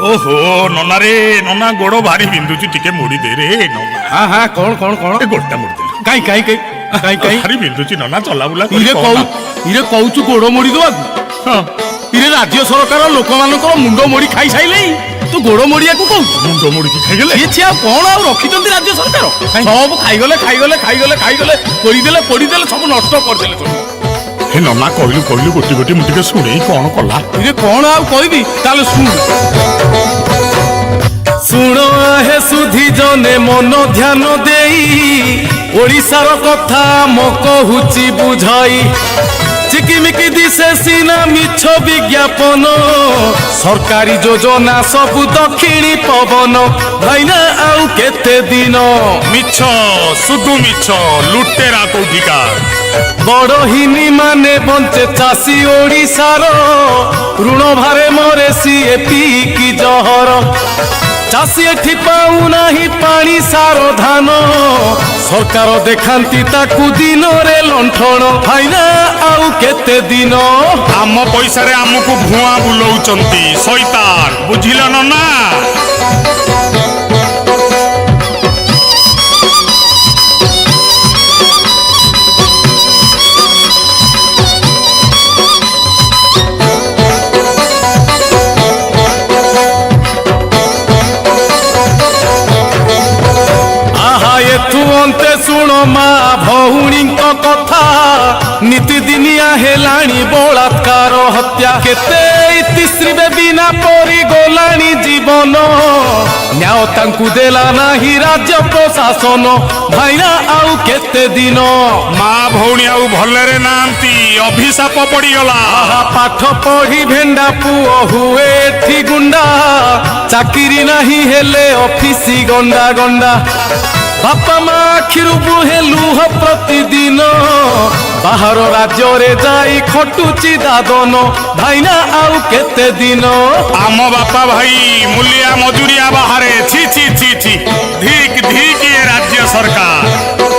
ओहो नना रे नना गोड़ भारी बिंदुची टिके मोड़ी दे रे नना। हाँ हाँ कौन कौन कौन ए गोड़टा मोड़ी दे काई काई काई काई काई भारी बिंदुची नना चला बुला इरे कहूचु गोड़ मोड़ी दवा हां इरे राज्य सरकार लोक मानकर मुंड मोड़ी खाई साइले तू गोड़ मोड़िया को कहू मुंड मोड़ी की खाई गेले ये छिया कोन आ रखिचंती राज्य सरकार सब खाई गले पोड़ी देले सब नष्ट कर देले सब हे नना कहलु गोटी गोटी मुटिके सुने कौन कला इरे कोन आ कहबी ताले सुन शुण हे सुधी जने मन ध्यान देई ओडिशार कथा मो कहूची बुझाई चिकिमिकी दिसे सीना मिछ विज्ञापन सरकारी योजना सब दक्षिणी पवन भाईना आउ केते दिन मिछ सुधु मिछ लुटेरा कोठिका बड़हिनी माने बंचे चाषी ओडिशार ऋण भारे मरे सीए पी की जहर चाषी एठी पाऊ नाही पानी सार धान सरकार देखांती ताकू दिन रे लंठन भाईना आउ केते दिन आम पैसा रे आमको भुआ बुलाउचंती शैतान बुझिल नना अंते शुण माँ भौणी कथा नीतिदिनिया हेलाणी बलात्कार हत्या केते इतिश्री बिना परी गलाणी जीवन न्याय तांकु देला नाही राज्य प्रशासन भाईना आउ केते दिन माँ भौणी आउ भलरे नांती अभिशाप पड़ीगला पाठ पढ़ी भेंडा पुओ हुए एठी गुंडा चाकिरी नाही हेले ऑफिसी गंडा गंडा बापा माँ आखिरु बुहे लुह प्रतिदिन बाहर राज्य रे जाई खटुची दादन भाईना आउ केते दिन आम बापा भाई मूलिया मजूरिया बाहरे छी छी छी छी धिक धिक ये राज्य सरकार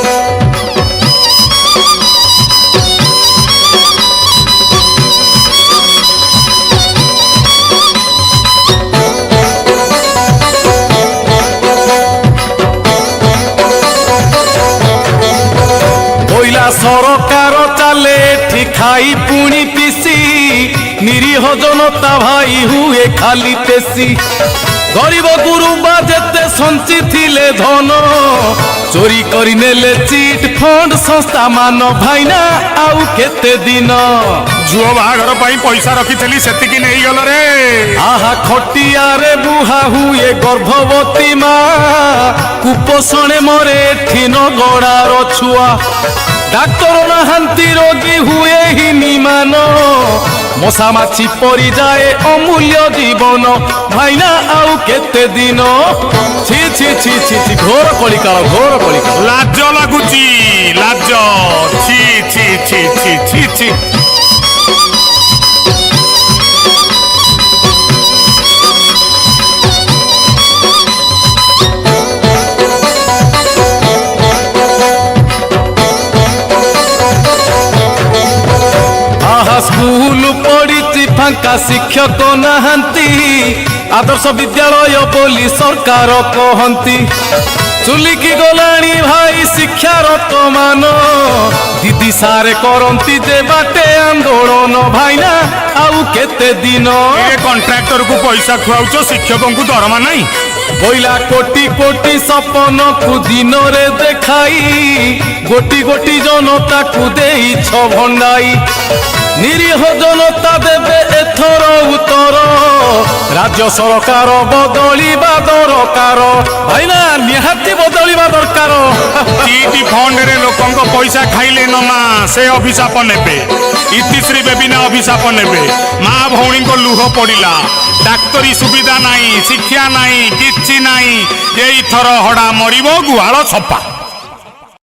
सरकार चले खाई पुणी पिसी निरीह जनता भाई हुए खाली पेशी गरीब गुरुबा जेते संची थिले धन चोरी करी नेले चिट फंड संस्था मान भाईना आउ केते दिन झुओ बाहागर पाई पैसा रखी सेतिकी नहीं गल रे आहा खटिया रे बुहा हुए गर्भवती माँ कुपोषणे मरे ठिन गड़ार छुआ डाक्तर नहांती रोगी हुए ही निमान मशा माछी परी जाए अमूल्य जीवन भाईना आउ केते दिन छी छी छी छी छी घोर कलिकाल लाज लागुची लाज छी छी छी छी छी छी स्कूल पड़ी फांका शिक्षक नहांती आदर्श विद्यालय बोली सरकार कहती चुलिकी गलाणी भाई शिक्षारत मान दीदी सारे करती जे बाटे आंदोलन भाईना आउ केते दिन कॉन्ट्रैक्टर को पैसा खुआउछ शिक्षकों को दरमा नहीं बोला कोटी कोटी सपन को दिन रे देखाई गोटी गोटी जनता को देई छ भंडाई निरीह जनता देवे एथर उत्तर राज्य सरकार बदलिबा दरकार भाईना निहाती बदलिबा दरकार चिट फंड रे लोकंक पैसा खाइले नना से अभिशाप नेबे इतिश्री बेबिना अभिशाप नेबे माँ भौणी को लुह पड़िला डाक्तरी सुविधा नहीं शिक्षा नहीं किछि नहीं एई थर हड़ा मरिबो गुहाल छपा।